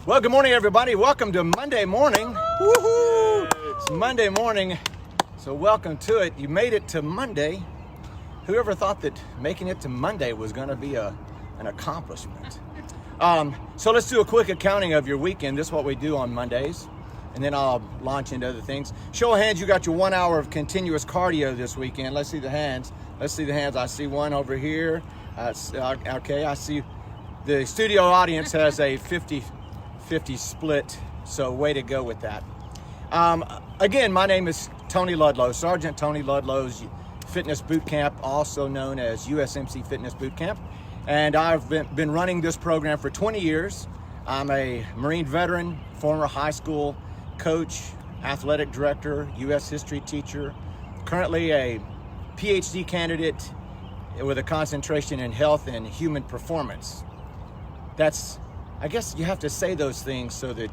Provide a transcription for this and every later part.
Well, good morning, everybody. Welcome to Monday morning. Woohoo! It's Monday morning, so welcome to it. You made it to Monday. Whoever thought that making it to Monday was going to be an accomplishment? So let's do a quick accounting of your weekend. This is what we do on Mondays, and then I'll launch into other things. Show of hands, you got your 1 hour of continuous cardio this weekend. Let's see the hands. I see one over here. Okay, I see the studio audience has a 50 split, so way to go with that. Again, my name is Tony Ludlow, Sergeant Tony Ludlow's Fitness Boot Camp, also known as USMC Fitness Boot Camp, and I've been running this program for 20 years. I'm a Marine veteran, former high school coach, athletic director, U.S. history teacher, currently a PhD candidate with a concentration in health and human performance. I guess you have to say those things so that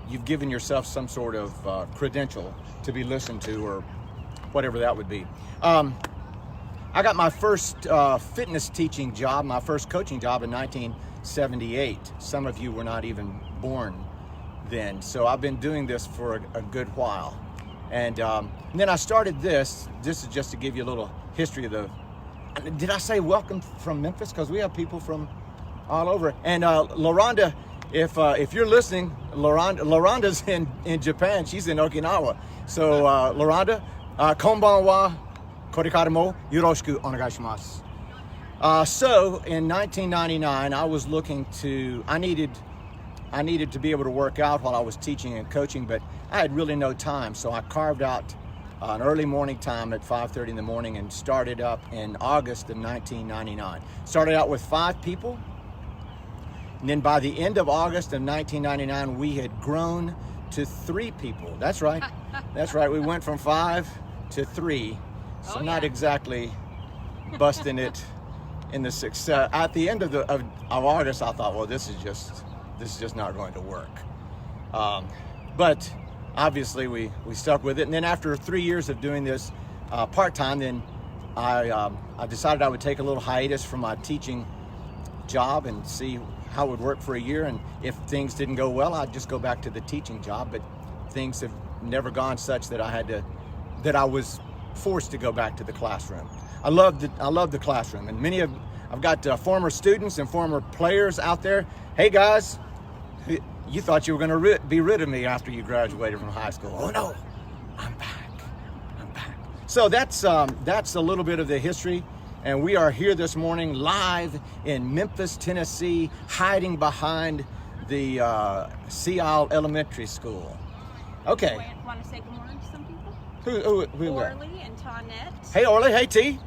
you've given yourself some sort of credential to be listened to, or whatever that would be. I got my first fitness teaching job, my first coaching job in 1978. Some of you were not even born then, so I've been doing this for a good while. And then I started this. This is just to give you a little history of the... Did I say welcome from Memphis? Because we have people from all over. And LaRonda, if you're listening, LaRonda's in Japan. She's in Okinawa. So LaRonda, konbanwa, korekara mo yoroshiku onegaishimasu. So in 1999, I was looking to, I needed to be able to work out while I was teaching and coaching, but I had really no time. So I carved out an early morning time at 5:30 in the morning and started up in August of 1999. Started out with 5 people. And then by the end of August of 1999, we had grown to 3 people. That's right. That's right. We went from 5 to 3. So not exactly busting it in the success. At the end of August, I thought, well, this is just not going to work. But obviously we stuck with it. And then after 3 years of doing this part-time, then I decided I would take a little hiatus from my teaching job and see how it would work for a year, and if things didn't go well, I'd just go back to the teaching job. But things have never gone such that I was forced to go back to the classroom. I love the classroom, and I've got former students and former players out there. Hey guys, you thought you were going to be rid of me after you graduated from high school. Oh no, I'm back. So that's a little bit of the history. And we are here this morning live in Memphis, Tennessee, hiding behind the Sea Isle Elementary School. Okay. Want to say good morning to some people? Who Orly and Tonette. Hey, Orly. Hey, T.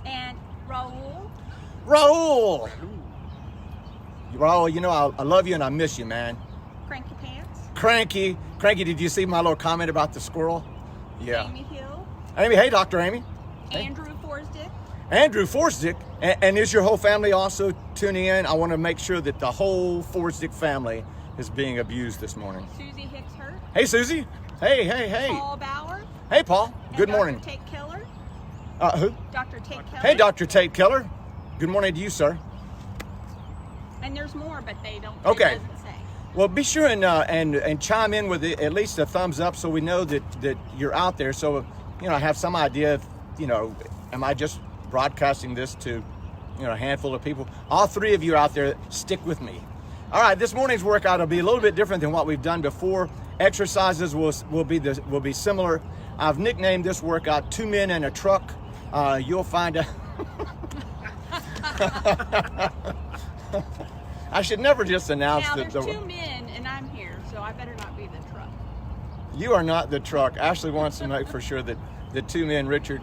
And Raul. Raul, you know, I love you and I miss you, man. Cranky Pants. Cranky, did you see my little comment about the squirrel? Yeah. Amy Hill. Amy, hey, Dr. Amy. Andrew Forsdick. Andrew Forsdick, and is your whole family also tuning in? I want to make sure that the whole Forsdick family is being abused this morning. Susie Hicks-Hurt. Hey, Susie. Hey. Paul Bauer. Hey, Paul. Good morning. Dr. Tate Keller. Who? Dr. Tate Keller. Hey, Dr. Tate Keller. Good morning to you, sir. And there's more, but they don't. Okay. It doesn't say. Well, be sure and chime in with at least a thumbs up so we know that you're out there. So, I have some idea of, am I just broadcasting this to a handful of people? All 3 of you out there, stick with me. All right, this morning's workout will be a little bit different than what we've done before. Exercises will be similar. I've nicknamed this workout 2 Men in a Truck. You'll find out. I should never just announce now, that there's 2 men and I'm here, so I better not be the truck. You are not the truck. Ashley wants to make for sure that the 2 men, Richard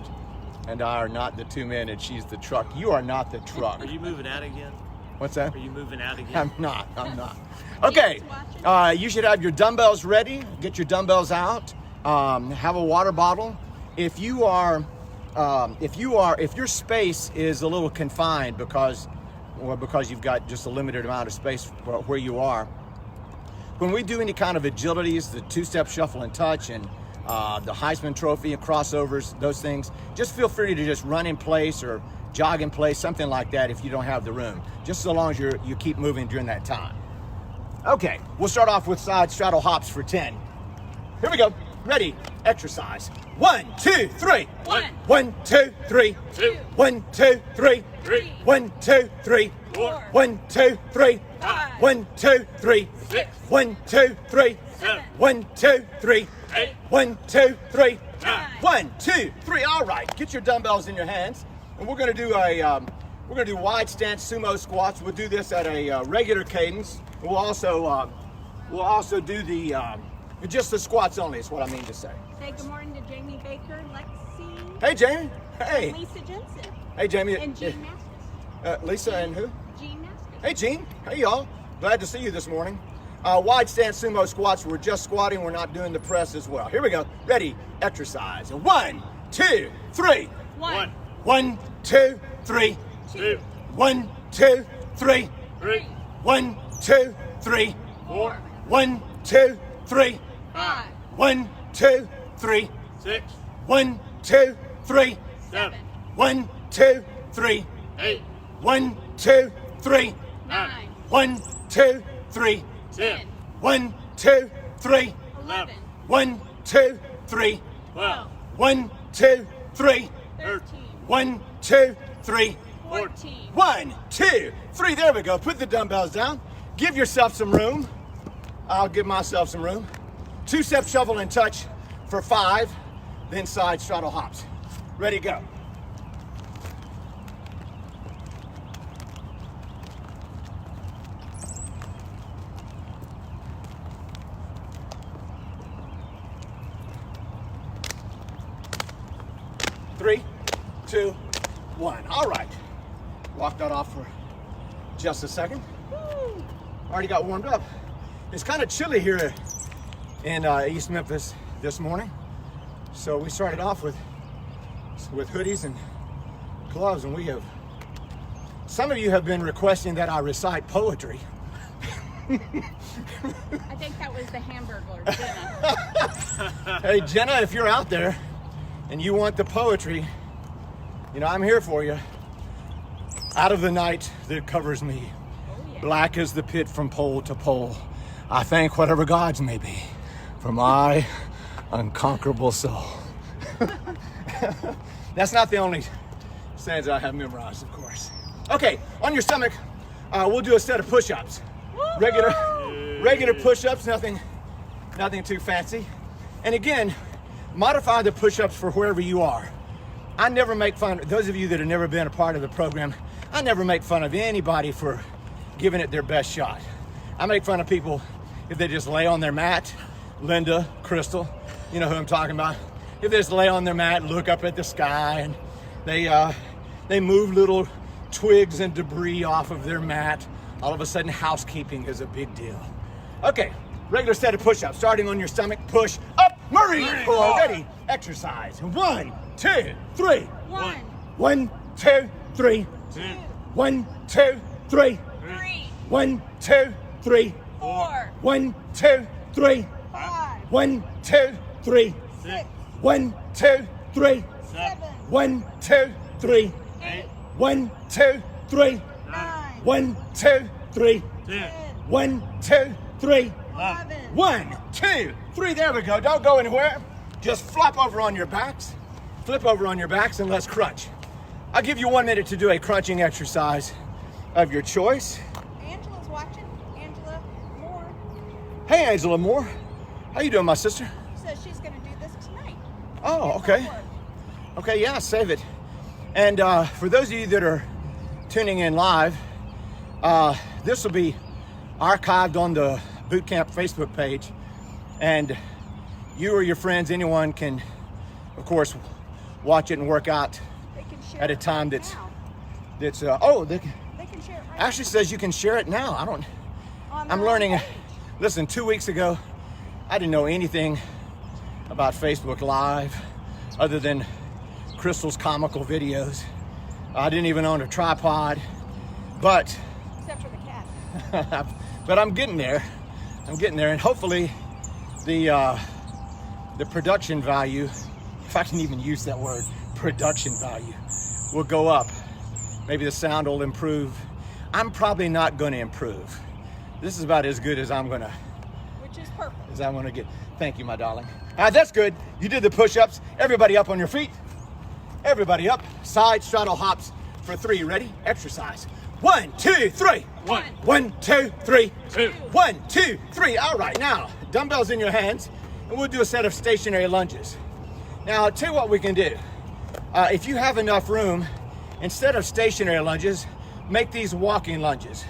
and I, are not the 2 men, and she's the truck. You are not the truck. Are you moving out again? What's that? Are you moving out again? I'm not. Okay, you should have your dumbbells ready. Get your dumbbells out. Have a water bottle. If your space is a little confined because you've got just a limited amount of space where you are, when we do any kind of agilities, the 2-step shuffle and touch, and the Heisman Trophy and crossovers, those things, just feel free to just run in place or jog in place, something like that if you don't have the room, just so long as you keep moving during that time. Okay, we'll start off with side straddle hops for 10. Here we go. Ready, exercise. 1, 2, 3. 1, 1, 2, 3. 2, 1, 2, 3. 3, 1, 2, 3. 4, 1, 2, 3. 5, 1, 2, 3. 6, 1, 2, 3. 7, 1, 2, 3. 8, 1, 2, 3. 9. 1, 2, 3. All right. Get your dumbbells in your hands, and we're gonna do wide stance sumo squats. We'll do this at a regular cadence. We'll also do the just the squats only. Is what I mean to say. Say good morning to Jamie Baker, Lexi, Hey, Jamie. Hey. and Lisa Jensen, Hey, Jamie. and Jean Mastis. Lisa and who? Jean Mastis. Hey, Gene. Hey, y'all. Glad to see you this morning. Wide stance sumo squats. We're just squatting. We're not doing the press as well. Here we go. Ready? Exercise. 1, 2, 3. 1, 1, 2, 3. 2, 1, 2, 3. 3, 1, 2, 3. 4, 1, 2, 3. 5, 1, 2, 3. 6, 1, 2, 3. 7, 1, 2, 3. 8, 1, 2, 3. 9, 1, 2, 3. 10, 1, 2, 3. 11, 1, 2, 3. 12, 1, 2, 3. 13, 1, 2, 3. 14, 1, 2, 3. There we go. Put the dumbbells down. Give yourself some room. I'll give myself some room. 2-step shuffle and touch for 5. Then side straddle hops. Ready, go. Three, 2, 1. All right. Walk that off for just a second. Already got warmed up. It's kind of chilly here in East Memphis this morning, so we started off with hoodies and gloves, and some of you have been requesting that I recite poetry. I think that was the Hamburglar, Jenna. Hey, Jenna, if you're out there and you want the poetry, I'm here for you. Out of the night that covers me, black as the pit from pole to pole, I thank whatever gods may be for my unconquerable soul. That's not the only stanza I have memorized, of course. Okay, on your stomach, we'll do a set of push-ups. Regular push-ups, nothing too fancy. And again, modify the push-ups for wherever you are. I never make fun, those of you that have never been a part of the program, I never make fun of anybody for giving it their best shot. I make fun of people if they just lay on their mat. Linda, Crystal, you know who I'm talking about. If they just lay on their mat and look up at the sky and they move little twigs and debris off of their mat, all of a sudden housekeeping is a big deal. Okay, regular set of push-ups. Starting on your stomach, push up, Marine Corps. Ready, exercise. 1, 2, 3. 1, 1, 2, 3. 2, 1, 2, 3. 3, 1, 2, 3. 4, 1, 2, 3. 5, 1, 2, 3. 6, 1, 2, 3. 7, 1, 2, 3. 8, 1, 2, 3. 9, 1, 2, 3. 10, 1, 2, 3. 11, 1, 2, 3. There we go. Don't go anywhere. Just flop over on your backs. Flip over on your backs and let's crunch. I'll give you 1 minute to do a crunching exercise of your choice. Angela's watching. Angela Moore Hey, Angela Moore. How you doing, my sister? says she's going to do this tonight. Oh, okay. Okay, yeah, save it. And for those of you that are tuning in live, this will be archived on the Boot Camp Facebook page. And you or your friends, anyone can, of course, watch it and work out They can share at a it time right that's now. they They can share it right actually says you can share it now. on I'm their learning. page. Listen, 2 weeks ago, I didn't know anything about Facebook Live other than Crystal's comical videos. I didn't even own a tripod, but Except for the cat. but I'm getting there. And hopefully the production value, if I can even use that word, production value, will go up. Maybe the sound will improve. I'm probably not going to improve. This is about as good as I'm gonna Which is perfect. get. Thank you, my darling. All right, that's good. You did the push-ups. Everybody up on your feet. Everybody up. Side straddle hops for 3. Ready? Exercise. 1, 2, 3. 1, 1, 2, 3. 2. 1, 2, 3. All right, now dumbbells in your hands, and we'll do a set of stationary lunges. Now, I'll tell you what we can do. If you have enough room, instead of stationary lunges, make these walking lunges.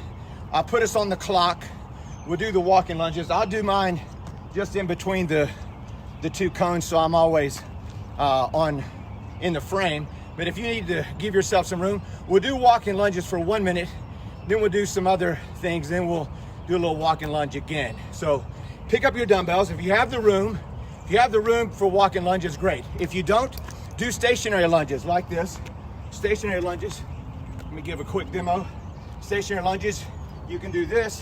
I'll put us on the clock. We'll do the walking lunges. I'll do mine just in between the 2 cones, so I'm always in the frame. But if you need to give yourself some room, we'll do walking lunges for 1 minute, then we'll do some other things, then we'll do a little walking lunge again. So pick up your dumbbells. If you have the room for walking lunges, great. If you don't, do stationary lunges like this. Stationary lunges. Let me give a quick demo. Stationary lunges, you can do this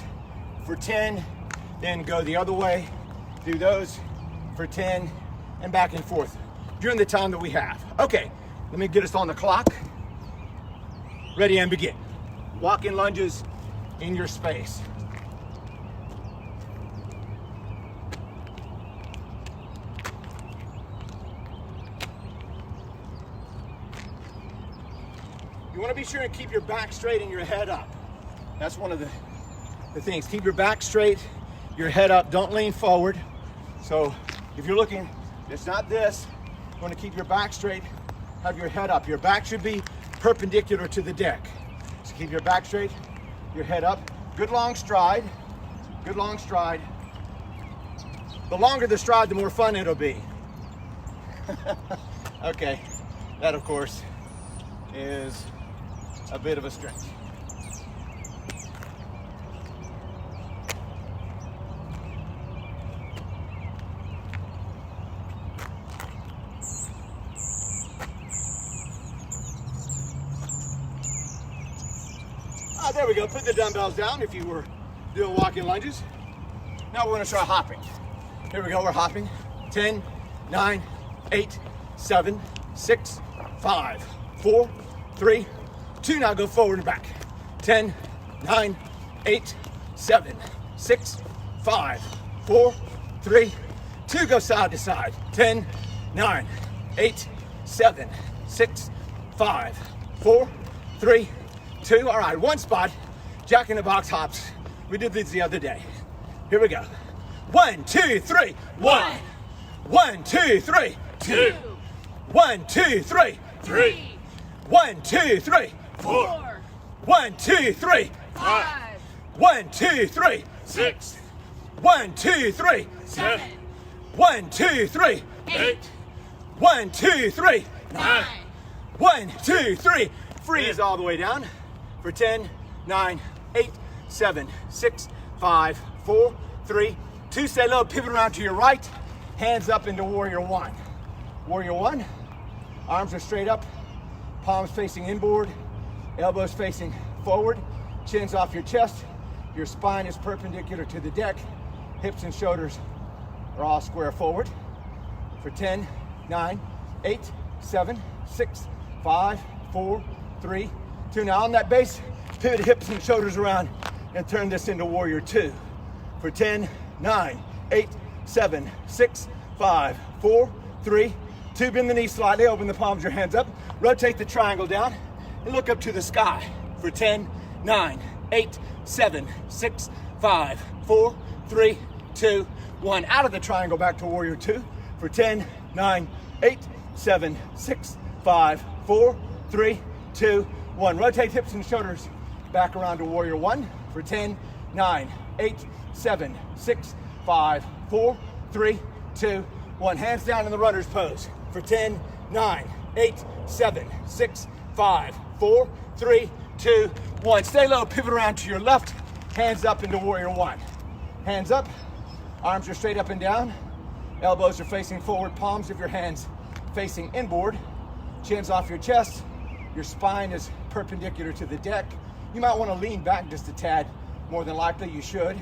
for 10, then go the other way, do those for 10, and back and forth during the time that we have. Okay, let me get us on the clock. Ready and begin. Walking lunges in your space. You want to be sure to keep your back straight and your head up. That's one of the things. Keep your back straight, your head up. Don't lean forward. So if you're looking, it's not this. You want to keep your back straight, have your head up. Your back should be perpendicular to the deck. So keep your back straight, your head up. Good long stride. Good long stride. The longer the stride, the more fun it'll be. Okay, that of course is a bit of a stretch. There we go. Put the dumbbells down if you were doing walking lunges. Now we're going to try hopping. Here we go. We're hopping. 10, 9, 8, 7, 6, 5, 4, 3, 2. Now go forward and back. 10, 9, 8, 7, 6, 5, 4, 3, 2. Go side to side. 10, 9, 8, 7, 6, 5, 4, 3, 2. All right, one spot. Jack in the box hops. We did these the other day. Here we go. 1, 2, 3. 1. 1, 2, 3. 2. 1, 2, 3. 3. 1, 2, 3. 4. 1, 2, 3. 5. 1, 2, 3. 6. 1, 2, 3. 7. 1, 2, 3. 8. 1, 2, 3. 9. 1, 2, 3. Freeze all the way down for 10, 9, 8, 7, 6, 5, 4, 3, 2. Stay low, pivot around to your right. Hands up into Warrior 1. Warrior 1. Arms are straight up. Palms facing inboard. Elbows facing forward. Chin's off your chest. Your spine is perpendicular to the deck. Hips and shoulders are all square forward. For 10, 9, 8, 7, 6, 5, 4, 3, 2. Now on that base, pivot hips and shoulders around and turn this into Warrior 2. For 10, 9, 8, 7, 6, 5, 4, 3, 2. Bend the knees slightly, open the palms of your hands up. Rotate the triangle down and look up to the sky. For 10, 9, 8, 7, 6, 5, 4, 3, 2, 1. Out of the triangle back to Warrior 2. For 10, 9, 8, 7, 6, 5, 4, 3, 2, 1. Rotate hips and shoulders back around to Warrior 1. For 10, 9, 8, 7, 6, 5, 4, 3, 2, 1. Hands down in the runner's pose. For 10, 9, 8, 7, 6, 5, 4, 3, 2, 1. Stay low, pivot around to your left. Hands up into Warrior 1. Hands up. Arms are straight up and down. Elbows are facing forward. Palms of your hands facing inboard. Chin's off your chest. Your spine is perpendicular to the deck. You might want to lean back just a tad. More than likely you should.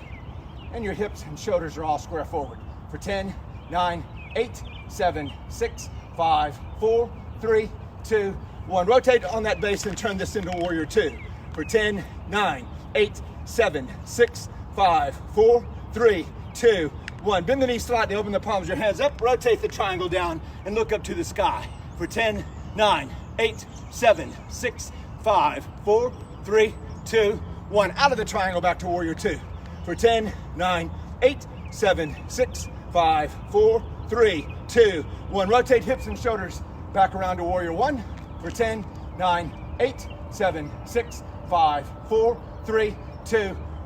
And your hips and shoulders are all square forward. For 10, 9, 8, 7, 6, 5, 4, 3, 2, 1. Rotate on that base and turn this into Warrior 2. For 10, 9, 8, 7, 6, 5, 4, 3, 2, 1. Bend the knees slightly, open the palms, your hands up, rotate the triangle down, and look up to the sky for 10, 9, 8, 7, 6, 5, 4, 3, 2, 1. Out of the triangle, back to warrior 2 for 10, 9, 8, 7, 6, 5, 4, 3, 2, 1. Rotate hips and shoulders back around to warrior 1 for 10, 9, 8, 7, 6, 5, 4, 3, 2,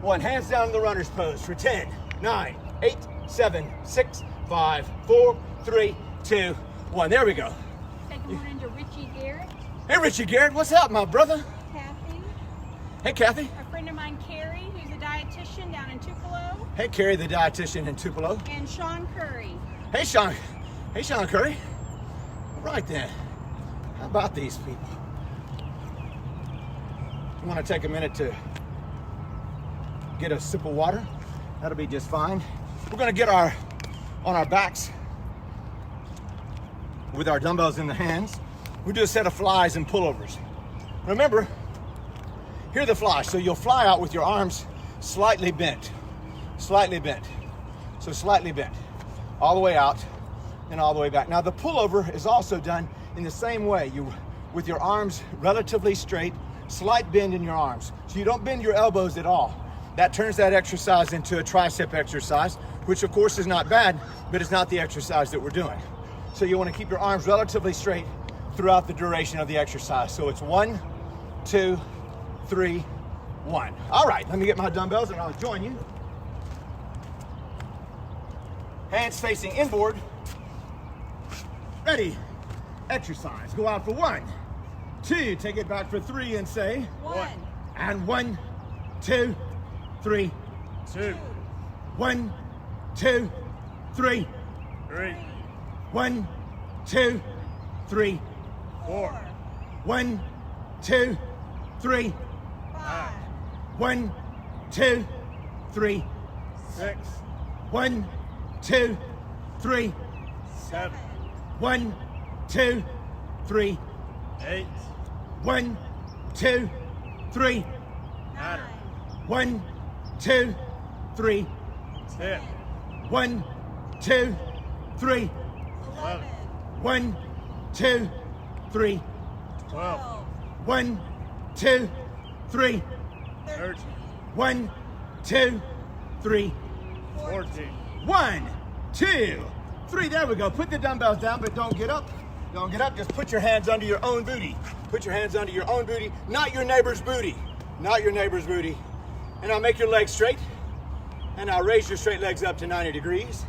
1. Hands down in the runner's pose for 10, 9, 8, 7, 6, 5, 4, 3, 2, 1. There we go. Say good morning to Richie Garrett, Hey, Richie Garrett, what's up, my brother? Kathy, Hey, Kathy. a friend of mine, Carrie, who's a dietitian down in Tupelo, Hey, Carrie, the dietitian in Tupelo. and Sean Curry. Hey, Sean. Hey, Sean Curry. All right then. How about these people? You want to take a minute to get a sip of water? That'll be just fine. We're going to get on our backs with our dumbbells in the hands. We do a set of flies and pullovers. Remember, here are the flies. So you'll fly out with your arms slightly bent. Slightly bent. So slightly bent. All the way out and all the way back. Now the pullover is also done in the same way. With your arms relatively straight, slight bend in your arms. So you don't bend your elbows at all. That turns that exercise into a tricep exercise, which of course is not bad, but it's not the exercise that we're doing. So you want to keep your arms relatively straight throughout the duration of the exercise. So it's 1, 2, 3, 1. All right, let me get my dumbbells and I'll join you. Hands facing inboard. Ready, exercise. Go out for 1, 2, take it back for 3 and say, 1, and 1, 2, 3, 2, 1, 2, 3, 3, 1, 2, 3, 4, 1, 2, 3, 5, 1, 2, 3, 6, 1, 2, 3, 7, 1, 2, 3, 8, 1, 2, 3, 9, 1, 2, 3, 10, 1, 2, 3, 11, 1, 2, 3, 12, 1, 2, 3, 13, 1, 2, 3, 14, 1, 2, 3. There we go. Put the dumbbells down, but don't get up. Don't get up. Just put your hands under your own booty. Put your hands under your own booty, not your neighbor's booty. Not your neighbor's booty. And now make your legs straight. And now raise your straight legs up to 90 degrees.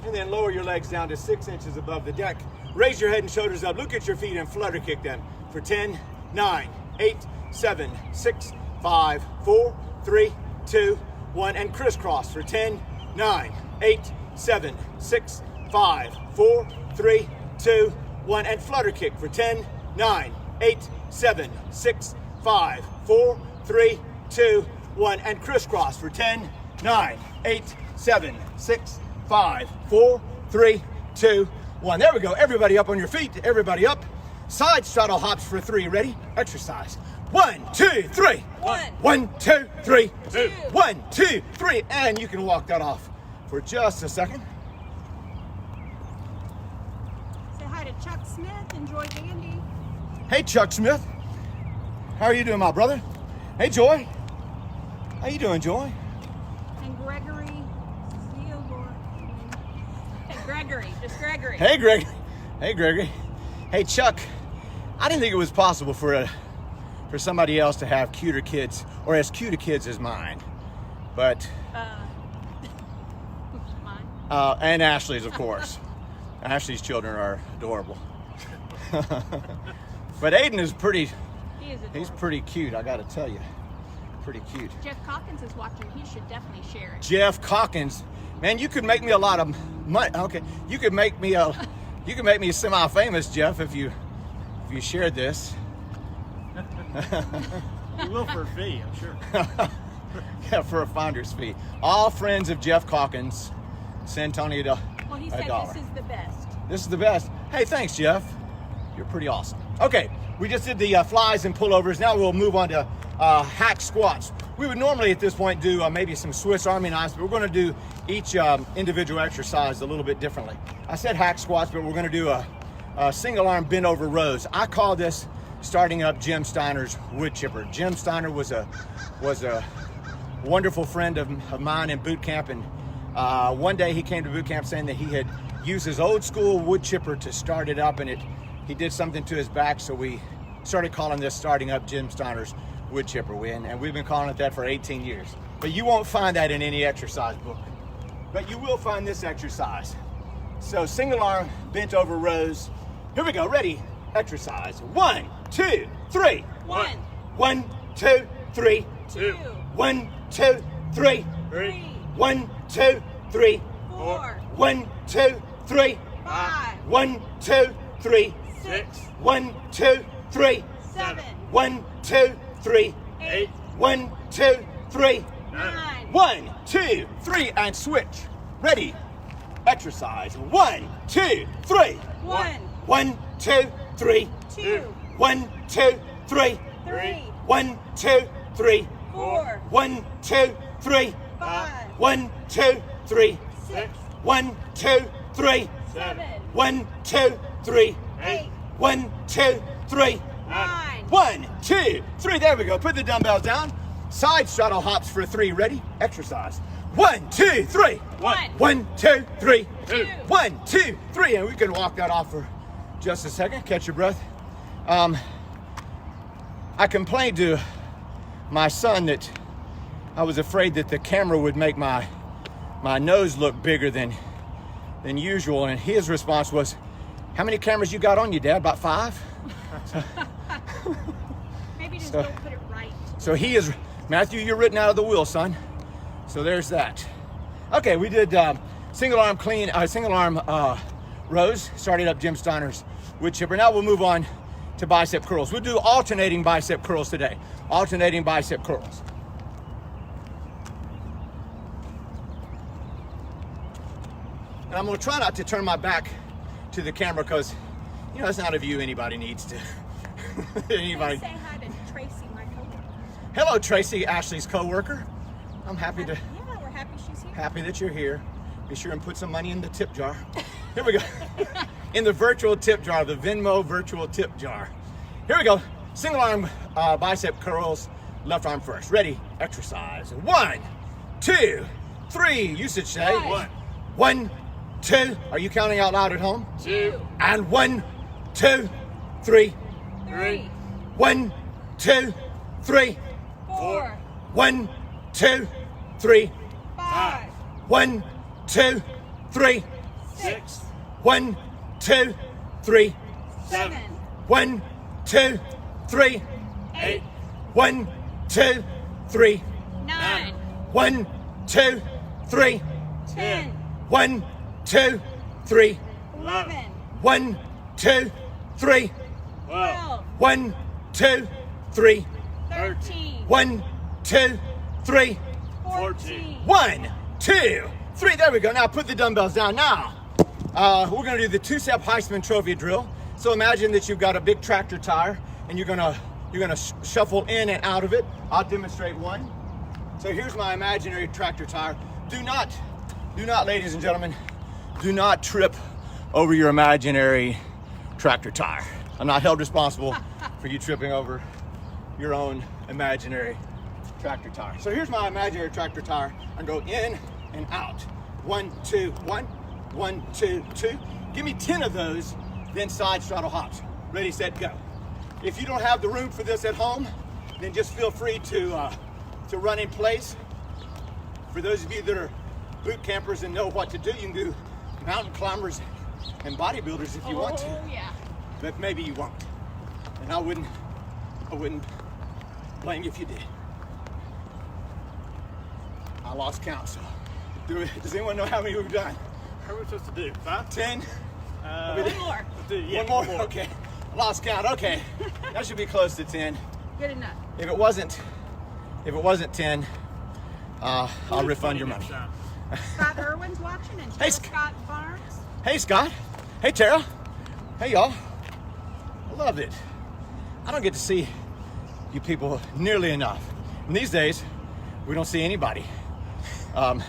And then lower your legs down to 6 inches above the deck. Raise your head and shoulders up. Look at your feet and flutter kick them for 10, 9, 8, 7, 6, 5, 4, 3, 2, 1. And crisscross for 10, 9, 8, 7, 6, 5, 4, 3, 2, 1. And flutter kick for 10, 9, 8, 7, 6, 5, 4, 3, 2, 1. And crisscross for 10, 9, 8, 7, 6, 5, 4, 3, 2, 1. There we go. Everybody up on your feet. Everybody up. Side straddle hops for 3. Ready? Exercise. 1, 2, 3. 1, 2, 3. 2. 1, 2, 3. And you can walk that off for just a second. Say hi to Chuck Smith and Joy Gandy. Hey, Chuck Smith. How are you doing, my brother? Hey, Joy. How you doing, Joy? And Gregory Theodore. Hey, Gregory, just Gregory. Hey, Greg. Hey, Gregory. Hey, Chuck. I didn't think it was possible for somebody else to have cuter kids, or as cute a kids as mine. But Mine. and Ashley's, of course. Ashley's children are adorable. But Aiden is pretty. He is adorable. He's pretty cute, I got to tell you. Pretty cute. Jeff Calkins is watching. He should definitely share it. Jeff Calkins, man, you could make me a lot of money. Okay, you could make me semi-famous, Jeff, if you shared this. You will for a fee, I'm sure. Yeah, for a finder's fee. All friends of Jeff Calkins, send Tony Well, he a said dollar. this is the best. This is the best. Hey, thanks, Jeff. You're pretty awesome. Okay, we just did the flies and pullovers. Now we'll move on to hack squats. We would normally at this point do maybe some Swiss Army knives, but we're going to do each individual exercise a little bit differently. I said hack squats, but we're going to do a single arm bent over rows. I call this starting up Jim Steiner's wood chipper. Jim Steiner was a wonderful friend of mine in boot camp, and one day he came to boot camp saying that he had used his old school wood chipper to start it up, and he did something to his back, so we started calling this starting up Jim Steiner's wood chipper. And we've been calling it that for 18 years. But you won't find that in any exercise book. But you will find this exercise. So single arm bent over rows. Here we go. Ready? Exercise. 1, 2, 3. 1, 1, 2, 3. 2, 1, 2, 3. 3, 1, 2, 3. 4, 1, 2, 3. 5, 1, 2, 3. 6, 1, 2, 3. 7, 1, 2, 3. 8, 1, 2, 3. 9, 1, 2, 3, and switch. Ready? Exercise. 1, 2, 3. 1, 1, 2, 3. 2, 1, 2, 3. 3, 1, 2, 3. 4, 1, 2, 3. 5, 1, 2, 3. 6, 1, 2, 3. 7, 1, 2, 3. 8, 1, 2, 3. 9, 1, 2, 3. There we go. Put the dumbbells down. Side straddle hops for 3. Ready? Exercise. 1, 2, 3. 1, 1, 2, 3. 2, 1, 2, 3. And we can walk that off for just a second. Catch your breath. I complained to my son that I was afraid that the camera would make my nose look bigger than usual, and his response was, "How many cameras you got on you, Dad? About 5?" maybe just So- don't put it right. So he is, Matthew, you're written out of the wheel, son. So there's that. Okay, we did single arm rows, started up Jim Steiner's wood chipper. Now we'll move on to bicep curls. We'll do alternating bicep curls today. Alternating bicep curls. And I'm gonna try not to turn my back to the camera because, you know, that's not a view anybody needs to. Anybody. Say hi to Tracy, my coworker. Hello, Tracy, Ashley's co-worker. I'm happy Yeah, we're happy she's here. that you're here. Be sure and put some money in the tip jar. Here we go. In the virtual tip jar, the Venmo virtual tip jar. Here we go. Single arm bicep curls, left arm first. Ready? Exercise. 1, 2, 3. You should say. 1, 1, 2. Are you counting out loud at home? 2, And 1, 2, 3. 3, 1, 2, 3. 4, 1, 2, 3. 5, 1, 2, 3. 6, 1, 2, 3. 7, 1, 2, 3. 8, 1, 2, 3. 9, 1, 2, 3. 10, 1, 2, 3. 11, 1, 2, 3. 12, 1, 2, 3. 13, 1, 2, 3. 14, 1, 2, 3. There we go. Now put the dumbbells down. Now, we're going to do the 2-step Heisman Trophy drill. So imagine that you've got a big tractor tire and you're gonna shuffle in and out of it. I'll demonstrate one. So here's my imaginary tractor tire. Do not, ladies and gentlemen, do not trip over your imaginary tractor tire. I'm not held responsible for you tripping over your own imaginary tractor tire. So here's my imaginary tractor tire. I go in and out. 1, 2, 1, 1, 2, 2. Give me 10 of those, then side straddle hops. Ready, set, go. If you don't have the room for this at home, then just feel free to run in place. For those of you that are boot campers and know what to do, you can do mountain climbers and bodybuilders if you want to, Oh, yeah. but maybe you won't. And I wouldn't blame you if you did. I lost count, so does anyone know how many we've done? How are we supposed to do? 5? 10? One more. Let's do, yeah, One more? Okay. I lost count. Okay. That should be close to 10. Good enough. If it wasn't 10, I'll refund your money. Scott Irwin's watching and Hey, Scott Barnes. Hey, Scott. Hey, Tara. Hey, y'all. I loved it. I don't get to see you people nearly enough. And these days, We don't see anybody. You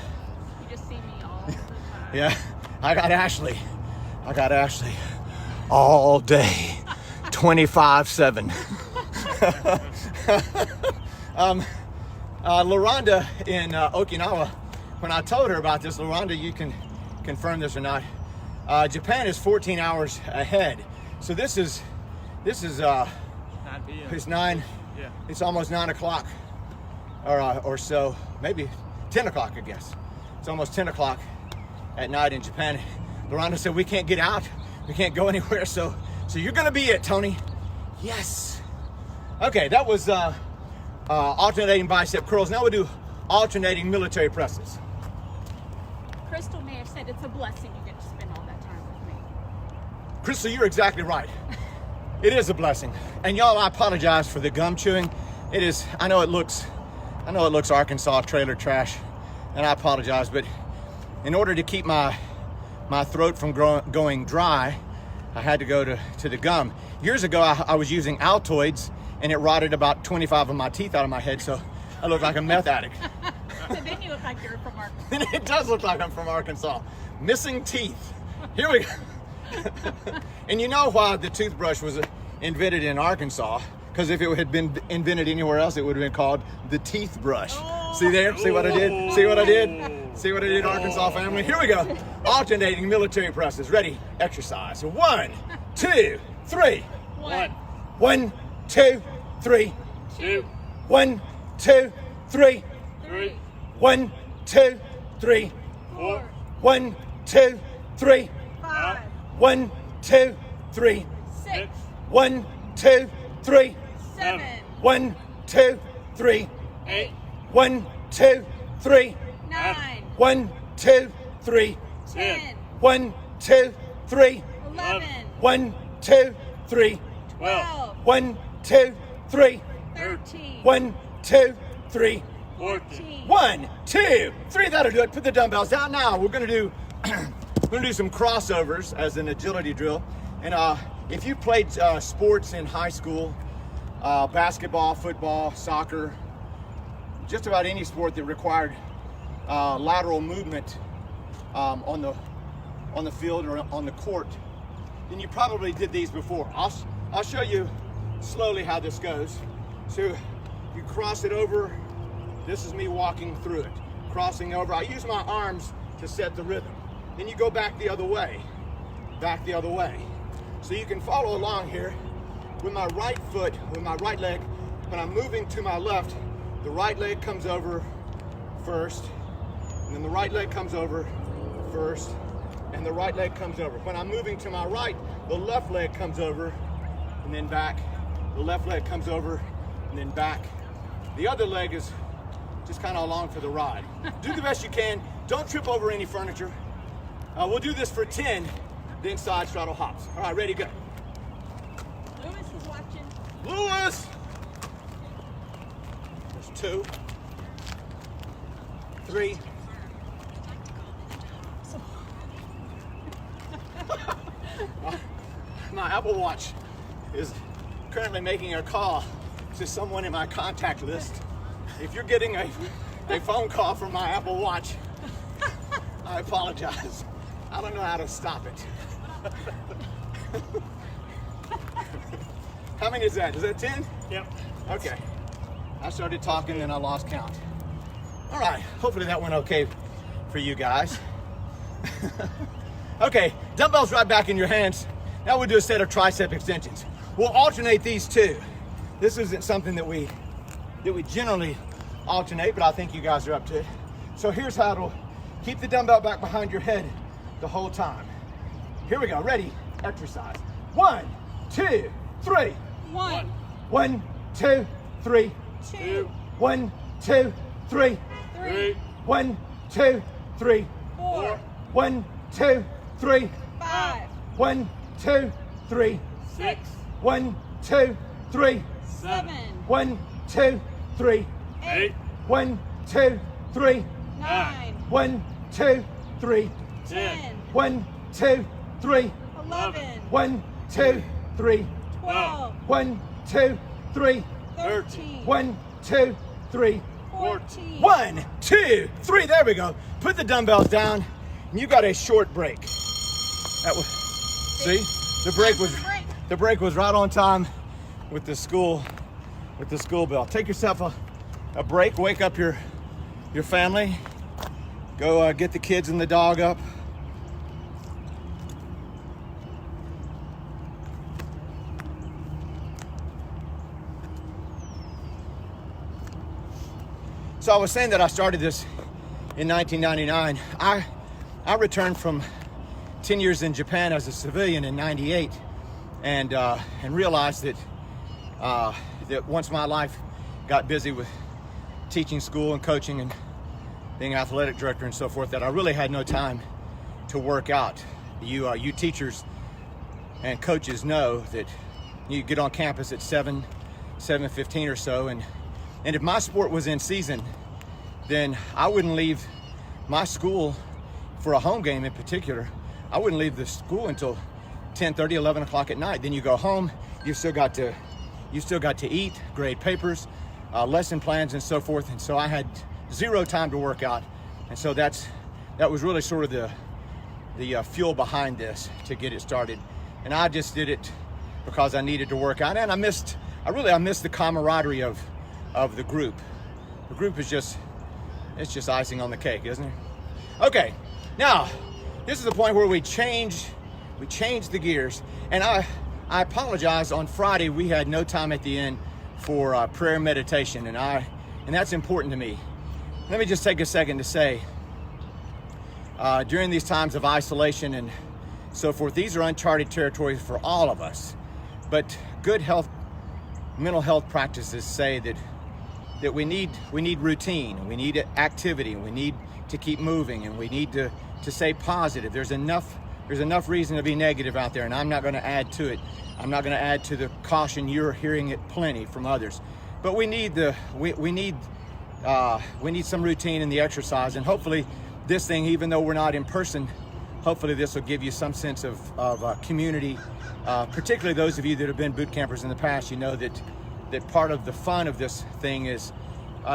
just see me all the time. Yeah, I got Ashley all day, 24/7. LaRonda in Okinawa, when I told her about this, LaRonda, you can confirm this or not, Japan is 14 hours ahead. So this is 9 p.m. it's 9, Yeah. it's almost 9 o'clock or so, maybe 10 o'clock, I guess. It's almost 10 o'clock at night in Japan. LaRonda said, we can't get out, we can't go anywhere, so you're gonna be it, Tony. Yes. Okay, that was alternating bicep curls. Now we do alternating military presses. Crystal may have said it's a blessing you get to spend all that time with me. Crystal, you're exactly right. It is a blessing. And y'all, I apologize for the gum chewing. It is, I know it looks Arkansas trailer trash, and I apologize, but in order to keep my throat from going dry, I had to go to the gum. Years ago, I was using Altoids, and it rotted about 25 of my teeth out of my head, so I look like a meth addict. So then you look like you're from Arkansas. It does look like I'm from Arkansas. Missing teeth. Here we go. And you know why the toothbrush was invented in Arkansas? Because if it had been invented anywhere else, it would have been called the teeth brush. See there? See what I did? See what I did? See what I did, Arkansas family? Here we go. Alternating military presses. Ready? Exercise. 1, 2, 3. 1, 1, 2, 3. 2, 1, 2, 3. 3, 1, 2, 3. 4, 1, 2, 3. 5, 1, 2, 3. 6, 1, 2, 3. 7, 1, 2, 3. 8, 1, 2, 3. 9, 1, 2, 3. 10, 1, 2, 3. 11, 1, 2, 3. 12, 1, 2, 3. 13, 1, 2, 3. 14, 1, 2, 3. That'll do it. Put the dumbbells down. Now we're gonna do some crossovers as an agility drill. And if you played sports in high school, basketball, football, soccer, just about any sport that required lateral movement on the field or on the court, then you probably did these before. I'll show you slowly how this goes. So you cross it over. This is me walking through it. Crossing over. I use my arms to set the rhythm. Then you go back the other way. Back the other way. So you can follow along here with my right foot, with my right leg. When I'm moving to my left, the right leg comes over first, and then the right leg comes over first, and the right leg comes over. When I'm moving to my right, the left leg comes over, and then back. The left leg comes over, and then back. The other leg is just kind of along for the ride. Do the best you can. Don't trip over any furniture. We'll do this for 10, then side straddle hops. All right, ready, go. Lewis is watching. Lewis! There's 2, 3. My Apple Watch is currently making a call to someone in my contact list. If you're getting a phone call from my Apple Watch, I apologize. I don't know how to stop it. How many is that? Is that 10? Yep. Okay. I started talking and I lost count. All right. Hopefully that went okay for you guys. Okay. Dumbbells right back in your hands. Now we'll do a set of tricep extensions. We'll alternate these two. This isn't something that we generally alternate, but I think you guys are up to it. So here's how it'll keep the dumbbell back behind your head the whole time. Here we go. Ready? Exercise. 1, 2, 3. 1, 1, 2, 3. 2, 1, 2, 3. 3, 1, 2, 3. 4, 1, 2, 3. 5, 1, 2, 3. 6, 1, 2, 3. 7, 1, 2, 3. 8, 1, 2, 3. 9, 1, 2, 3. 10, 1, 2, 3. 11, 1, 2, 3. 12, 1, 2, 3. 13, 1, 2, 3. 14. 1, 2, 3. There we go. Put the dumbbells down, and you got a short break. That was, see, the break was right on time with the school bell. Take yourself a break. Wake up your family. Go get the kids and the dog up. So I was saying that I started this in 1999. I returned from 10 years in Japan as a civilian in '98, and realized that once my life got busy with teaching school and coaching and being athletic director and so forth, that I really had no time to work out. You teachers and coaches know that you get on campus at 7:15 or so, and if my sport was in season, then I wouldn't leave my school for a home game in particular. I wouldn't leave the school until 10:30, 11 o'clock at night. Then you go home, you still got to eat, grade papers, lesson plans and so forth. And so I had zero time to work out. And so that was really sort of the fuel behind this to get it started. And I just did it because I needed to work out. And I missed the camaraderie of the group. The group is just icing on the cake, isn't it? Okay, now this is the point where we change the gears. And I apologize. On Friday we had no time at the end for prayer and meditation, and that's important to me. Let me just take a second to say, during these times of isolation and so forth, these are uncharted territories for all of us. But good mental health practices say that we need routine, we need activity, we need to keep moving, and we need to stay positive. There's enough reason to be negative out there, and I'm not going to add to it. I'm not going to add to the caution. You're hearing it plenty from others, but we need some routine in the exercise, and hopefully this thing, even though we're not in person, hopefully this will give you some sense of community. Particularly those of you that have been boot campers in the past, you know that part of the fun of this thing is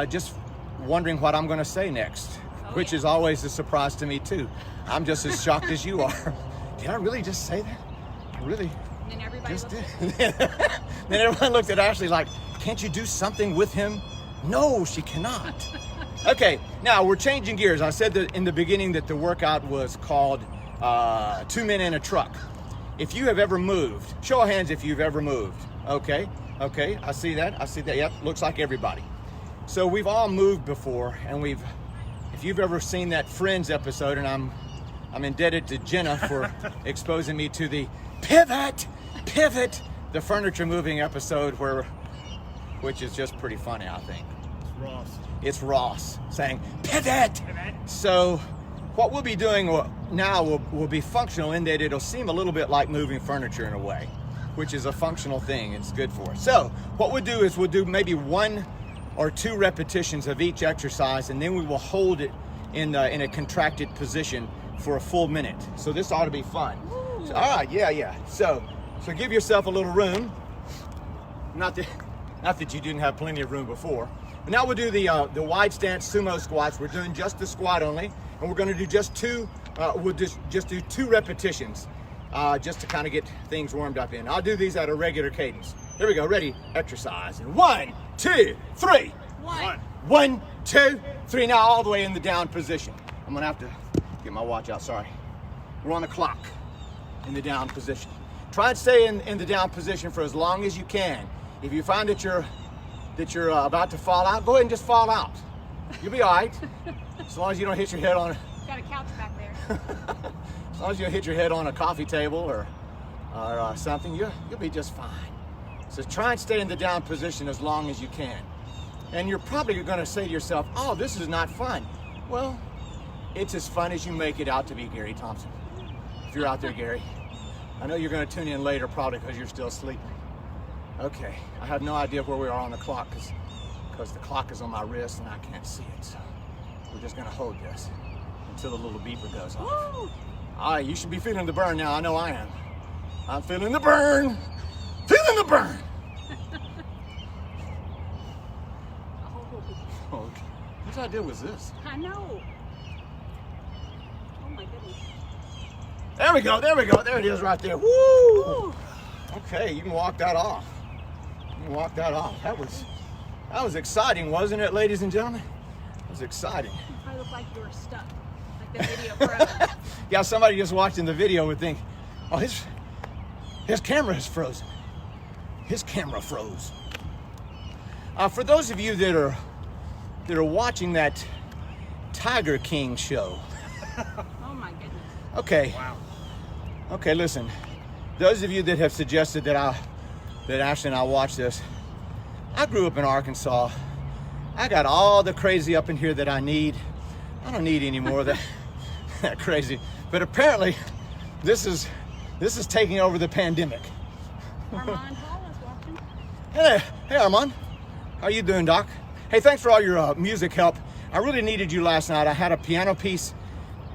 just wondering what I'm going to say next, which is always a surprise to me too. I'm just as shocked as you are. Did I really just say that? I really And then everybody just looks did. Then everyone looked at Ashley like, can't you do something with him? No, she cannot. Okay, now we're changing gears. I said that in the beginning that the workout was called 2 Men in a Truck. If you have ever moved, show of hands if you've ever moved. Okay, I see that. Yep, looks like everybody. So we've all moved before, and if you've ever seen that Friends episode, and I'm indebted to Jenna for exposing me to the pivot, the furniture moving episode, which is just pretty funny, I think. It's Ross saying pivot. So what we'll be doing now will be functional in that it'll seem a little bit like moving furniture in a way, which is a functional thing. It's good for us. So what we'll do maybe 1 or 2 repetitions of each exercise, and then we will hold it in a contracted position for a full minute. So this ought to be fun. So, all right, yeah. So give yourself a little room. Not that you didn't have plenty of room before. But now we'll do the wide stance sumo squats. We're doing just the squat only, and we're going to do just 2. We'll just do 2 repetitions, just to kind of get things warmed up in. I'll do these at a regular cadence. Here we go. Ready? Exercise. And 1, 2, 3. 1, 2, 3. Now all the way in the down position. I'm gonna have to get my watch out. Sorry. We're on the clock in the down position. Try and stay in the down position for as long as you can. If you find that you're about to fall out, go ahead and just fall out. You'll be all right. As long as you don't hit your head on. Got a couch back there. As long as you don't hit your head on a coffee table or something, you'll be just fine. So try and stay in the down position as long as you can. And you're probably going to say to yourself, "Oh, this is not fun." Well, it's as fun as you make it out to be, Gary Thompson. If you're out there, Gary. I know you're going to tune in later probably because you're still sleeping. Okay, I have no idea where we are on the clock because the clock is on my wrist and I can't see it. So we're just going to hold this until the little beeper goes off. Woo! All right, you should be feeling the burn now. I know I am. I'm feeling the burn. Feeling the burn. Oh. Okay. idea was this? I know. Oh my goodness. There we go, there we go. There it is right there. Woo! Ooh. Okay, you can walk that off. You can walk that off. That was exciting, wasn't it, ladies and gentlemen? It was exciting. You probably look like you were stuck. Like the video froze. Yeah, somebody just watching the video would think, oh, his camera is frozen. His camera froze. For those of you that are watching that Tiger King show. Oh my goodness. Okay. Wow. Okay, listen. Those of you that have suggested that Ashley and I watch this, I grew up in Arkansas. I got all the crazy up in here that I need. I don't need any more of that crazy. But apparently, this is taking over the pandemic. Armand Hall is watching. Hey Armand. How you doing, Doc? Hey, thanks for all your music help. I really needed you last night. I had a piano piece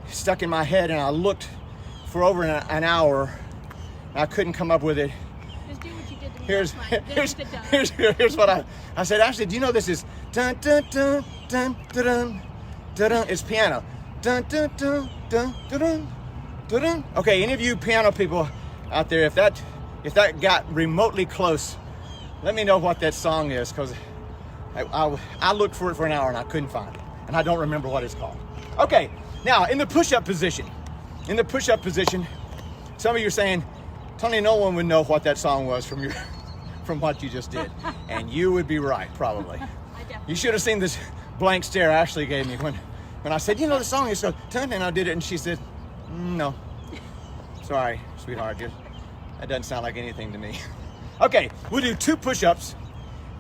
stuck in my head and I looked for over an hour. I couldn't come up with it. Just do what you did to me Here's last night. here's what I said. Ashley, do you know this is dun dun dun dun dun dun dun dun? It's piano. Dun dun dun dun dun dun dun dun. Okay, any of you piano people out there, if that got remotely close, let me know what that song is, because I looked for it for an hour and I couldn't find it, and I don't remember what it's called. Okay, now in the push-up position. In the push-up position, some of you are saying, Tony, no one would know what that song was from what you just did. And you would be right, probably. You should have seen this blank stare Ashley gave me when I said, you know the song? She goes, and I did it, and she said, no. Sorry, sweetheart, that doesn't sound like anything to me. Okay, we'll do 2 push-ups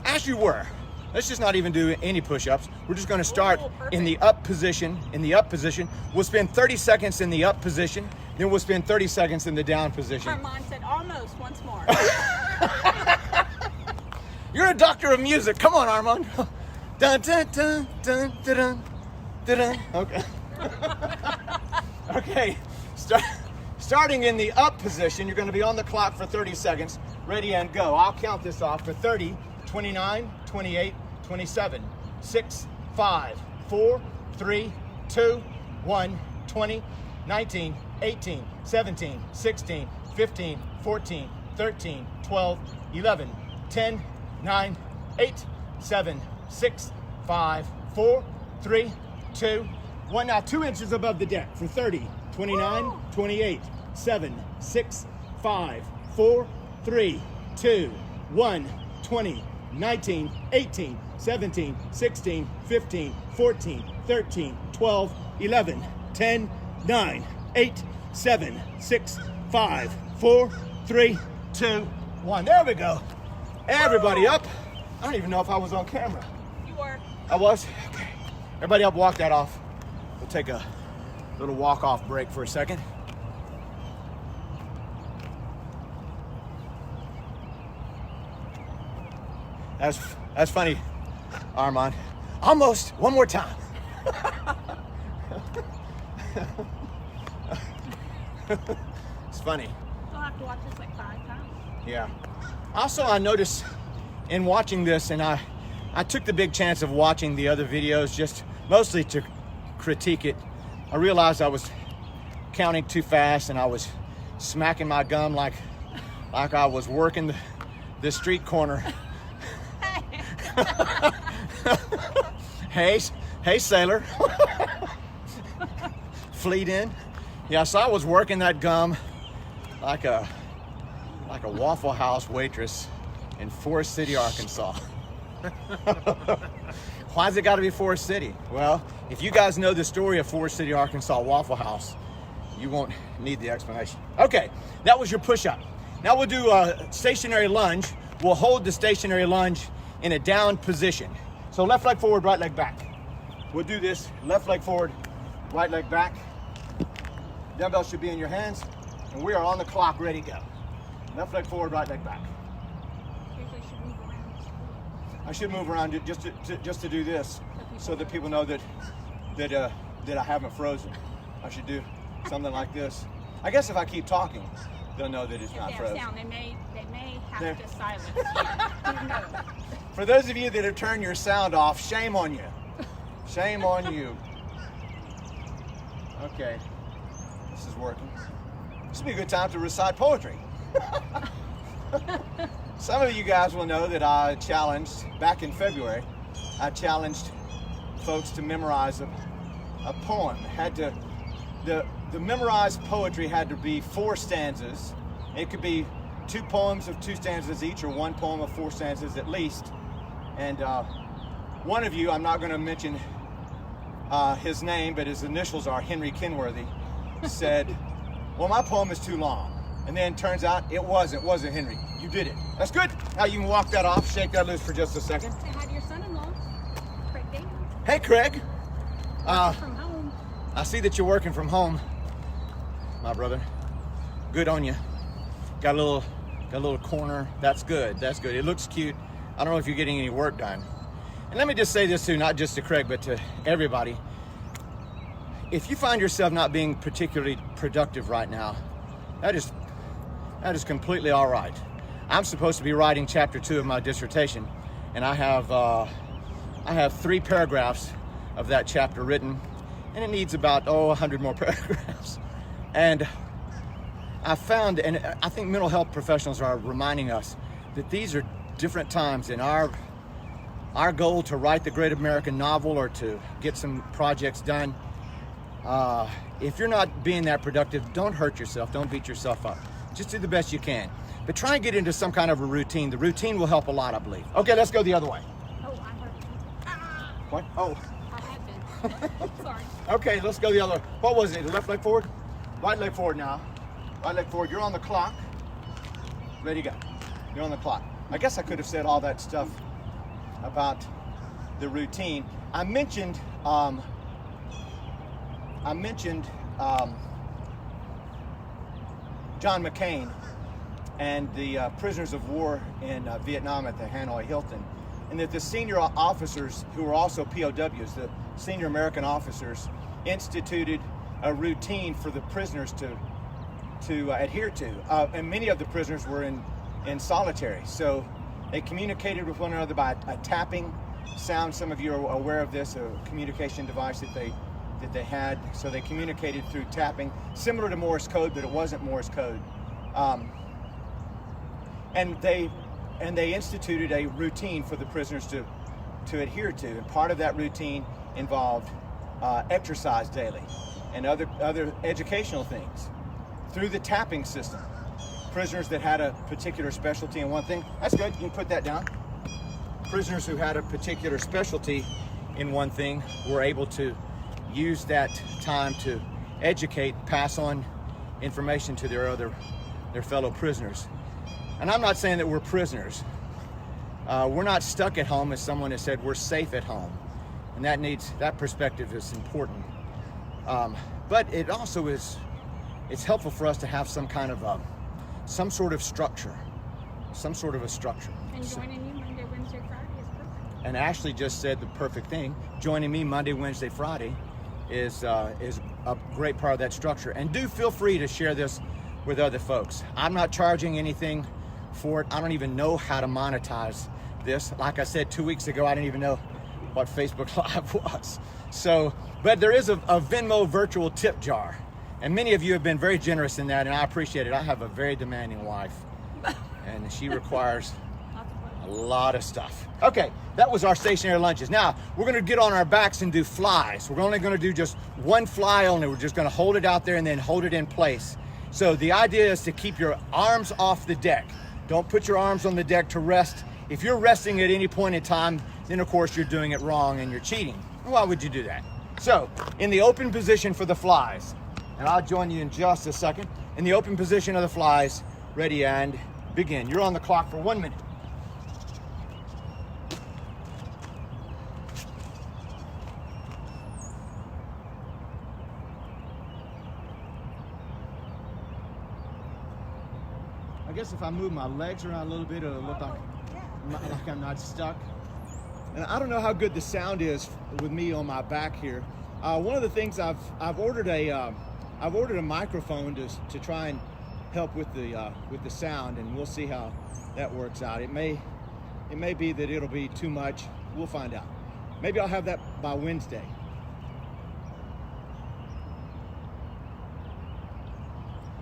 as you were. Let's just not even do any push-ups. We're just gonna start in the up position. In the up position. We'll spend 30 seconds in the up position, then we'll spend 30 seconds in the down position. Armand said almost once more. You're a doctor of music. Come on, Armand. Dun dun dun dun dun dun dun. Okay. Okay. Starting in the up position, you're going to be on the clock for 30 seconds. Ready and go. I'll count this off for 30, 29, 28, 27, 6, 5, 4, 3, 2, 1, 20, 19, 18, 17, 16, 15, 14, 13, 12, 11, 10, 9, 8, 7, 6, 5, 4, 3, 2, 1. Now 2 inches above the deck for 30, 29, 28, 7, 6, 5, 4, 3, 2, 1, 20, 19, 18, 17, 16, 15, 14, 13, 12, 11, 10, 9, 8, 7, 6, 5, 4, 3, 2, 1. There we go. Everybody up. I don't even know if I was on camera. You were. I was? Okay. Everybody up, walk that off. We'll take a little walk-off break for a second. That's funny, Armand. Almost. One more time. It's funny. You'll have to watch this like 5 times. Yeah. Also, I noticed in watching this, and I took the big chance of watching the other videos just mostly to critique it. I realized I was counting too fast and I was smacking my gum like I was working the street corner. Hey, sailor. Fleet in. Yeah, so I was working that gum like a Waffle House waitress in Forest City, Arkansas. Why's it got to be Forest City? Well, if you guys know the story of Forest City, Arkansas Waffle House, you won't need the explanation. Okay, that was your push-up. Now we'll do a stationary lunge. We'll hold the stationary lunge in a down position. So left leg forward, right leg back. We'll do this, left leg forward, right leg back. Dumbbell should be in your hands, and we are on the clock, ready to go. Left leg forward, right leg back. Usually should move around. I should move around just to do this, so that people know that I haven't frozen. I should do something like this. I guess if I keep talking, they'll know that it's If not they have frozen. sound, they may There. have to silence you. Who knows? For those of you that have turned your sound off, shame on you. Shame on you. Okay, this is working. This would be a good time to recite poetry. Some of you guys will know that I challenged, back in February, I challenged folks to memorize a poem. The memorized poetry had to be 4 stanzas. It could be 2 poems of 2 stanzas each, or 1 poem of 4 stanzas at least. And one of you, I'm not going to mention his name, but his initials are Henry Kenworthy, said, well, my poem is too long. And then turns out it wasn't Henry. You did it. That's good. Now you can walk that off, shake that loose for just a second. Say hi to your son-in-law, Craig Daniels. Hey, Craig. From home. I see that you're working from home, my brother. Good on you. Got a little corner. That's good. That's good. It looks cute. I don't know if you're getting any work done. And let me just say this too, not just to Craig, but to everybody. If you find yourself not being particularly productive right now, that is completely all right. I'm supposed to be writing chapter 2 of my dissertation, and I have 3 paragraphs of that chapter written, and it needs about 100 more paragraphs. And I found, and I think mental health professionals are reminding us that these are different times in our goal to write the great American novel or to get some projects done. If you're not being that productive, don't hurt yourself. Don't beat yourself up. Just do the best you can. But try and get into some kind of a routine. The routine will help a lot, I believe. Okay, let's go the other way. Oh, I heard you. What? Oh. I have been. Sorry. Okay, let's go the other way. What was it? Left leg forward? Right leg forward now. Right leg forward. You're on the clock. Ready to go. You're on the clock. I guess I could have said all that stuff about the routine. I mentioned John McCain and the prisoners of war in Vietnam at the Hanoi Hilton, and that the senior officers, who were also POWs, the senior American officers, instituted a routine for the prisoners to adhere to. And many of the prisoners were in solitary, so they communicated with one another by a tapping sound. Some of you are aware of this, a communication device that they had. So they communicated through tapping, similar to Morse code, but it wasn't Morse code. And they instituted a routine for the prisoners to adhere to. And part of that routine involved exercise daily and other educational things through the tapping system. Prisoners that had a particular specialty in one thing, that's good, you can put that down. Prisoners who had a particular specialty in one thing were able to use that time to educate, pass on information to their fellow prisoners. And I'm not saying that we're prisoners. We're not stuck at home, as someone has said. We're safe at home, and that perspective is important. But it also it's helpful for us to have some kind of some sort of structure, And joining you Monday, Wednesday, Friday is perfect. And Ashley just said the perfect thing. Joining me Monday, Wednesday, Friday is a great part of that structure. And do feel free to share this with other folks. I'm not charging anything for it. I don't even know how to monetize this. Like I said 2 weeks ago, I didn't even know what Facebook Live was. So, but there is a Venmo virtual tip jar. And many of you have been very generous in that, and I appreciate it. I have a very demanding wife, and she requires a lot of stuff. Okay, that was our stationary lunges. Now, we're gonna get on our backs and do flies. We're only gonna do just one fly only. We're just gonna hold it out there and then hold it in place. So the idea is to keep your arms off the deck. Don't put your arms on the deck to rest. If you're resting at any point in time, then of course you're doing it wrong and you're cheating. Why would you do that? So, in the open position for the flies, and I'll join you in just a second. In the open position of the flies, ready and begin. You're on the clock for 1 minute. I guess if I move my legs around a little bit, it'll look like I'm not stuck. And I don't know how good the sound is with me on my back here. One of the things I've ordered a microphone to try and help with the sound, and we'll see how that works out. It may be that it'll be too much. We'll find out. Maybe I'll have that by Wednesday.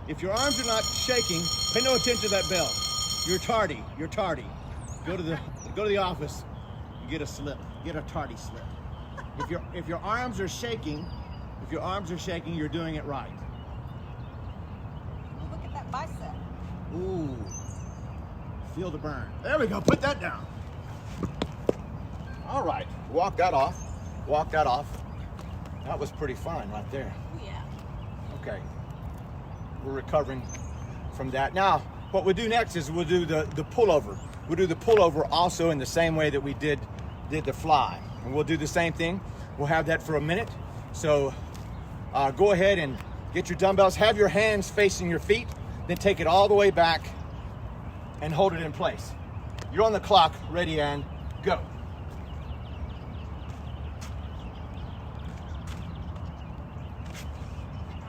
If your arms are not shaking, pay no attention to that bell. You're tardy. You're tardy. Go to the office and get a slip. Get a tardy slip. If your arms are shaking, you're doing it right. Well, look at that bicep. Ooh. Feel the burn. There we go. Put that down. All right. Walk that off. Walk that off. That was pretty fine right there. Oh, yeah. Okay. We're recovering from that. Now, what we'll do next is we'll do the pullover. We'll do the pullover also in the same way that we did the fly. And we'll do the same thing. We'll have that for a minute. So go ahead and get your dumbbells. Have your hands facing your feet. Then take it all the way back and hold it in place. You're on the clock. Ready and go.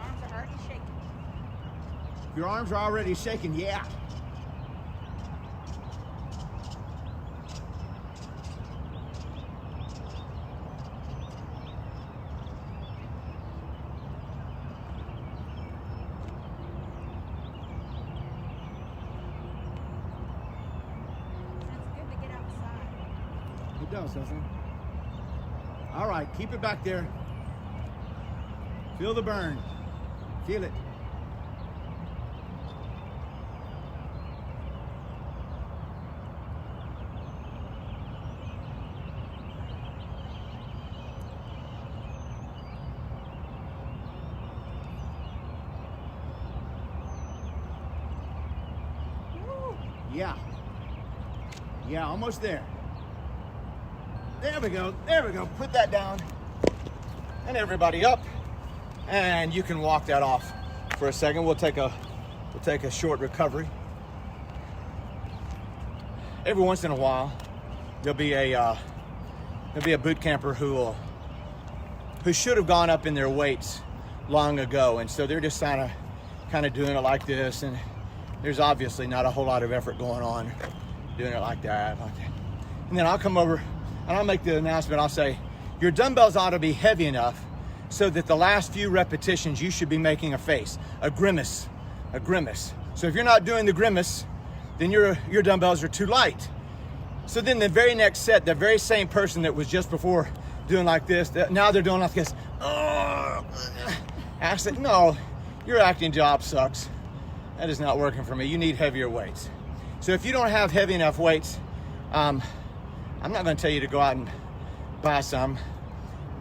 Arms are already shaking. Your arms are already shaking. Yeah. It's good to get outside. It does, doesn't it? All right, keep it back there. Feel the burn. Feel it. Woo. Yeah. Yeah, almost there. There we go. There we go. Put that down. And everybody up. And you can walk that off for a second. We'll take a short recovery. Every once in a while, there'll be a boot camper who should have gone up in their weights long ago, and so they're just kind of doing it like this, and there's obviously not a whole lot of effort going on doing it like that. And then I'll come over and I'll make the announcement. I'll say, your dumbbells ought to be heavy enough so that the last few repetitions you should be making a face, a grimace. So if you're not doing the grimace, then your dumbbells are too light. So then the very next set, the very same person that was just before doing like this, now they're doing like this. I said, no, your acting job sucks. That is not working for me. You need heavier weights. So if you don't have heavy enough weights, I'm not going to tell you to go out and buy some,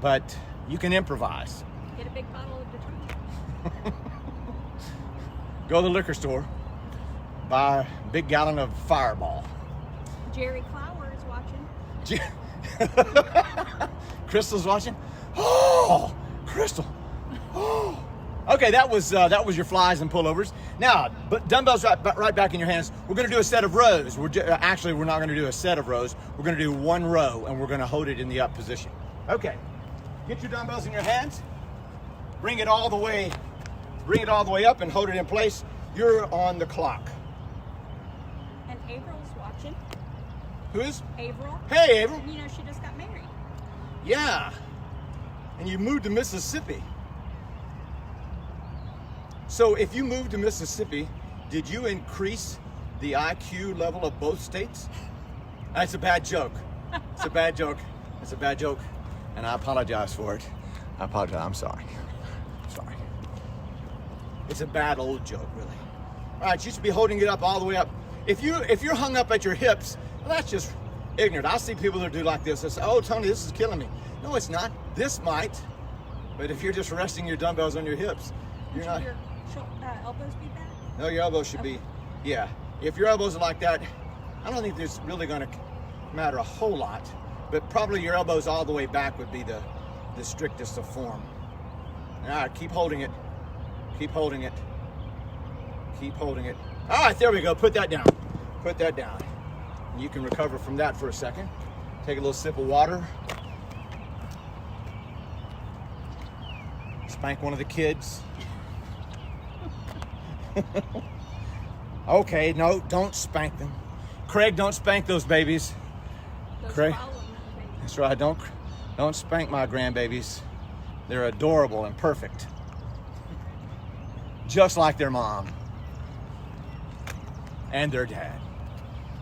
but you can improvise. Get a big bottle of detergent. Go to the liquor store, buy a big gallon of Fireball. Jerry Clower is watching. Crystal's watching. Oh, Crystal. Oh. Okay, that was your flies and pullovers. Now, but dumbbells right back in your hands. We're going to do a set of rows. We're not going to do a set of rows. We're going to do one row, and we're going to hold it in the up position. Okay, get your dumbbells in your hands. Bring it all the way up and hold it in place. You're on the clock. And April's watching. Who is? April. Hey, April. You know, she just got married. Yeah. And you moved to Mississippi. So if you moved to Mississippi, did you increase the IQ level of both states? That's a bad joke. It's a bad joke. It's a bad joke. And I apologize for it. I apologize. I'm sorry. Sorry. It's a bad old joke, really. All right, you should be holding it up all the way up. If you're hung up at your hips, well, that's just ignorant. I see people that do like this. They say, oh, Tony, this is killing me. No, it's not. This might. But if you're just resting your dumbbells on your hips, you're not. Your elbows be back? No, your elbows should be, yeah. If your elbows are like that, I don't think this really going to matter a whole lot, but probably your elbows all the way back would be the strictest of form. All right, keep holding it. Keep holding it. Keep holding it. All right, there we go. Put that down. Put that down. You can recover from that for a second. Take a little sip of water. Spank one of the kids. Okay, no, don't spank them. Craig, don't spank those babies. Those Craig. follow me, baby. That's right. Don't spank my grandbabies. They're adorable and perfect. Just like their mom. And their dad.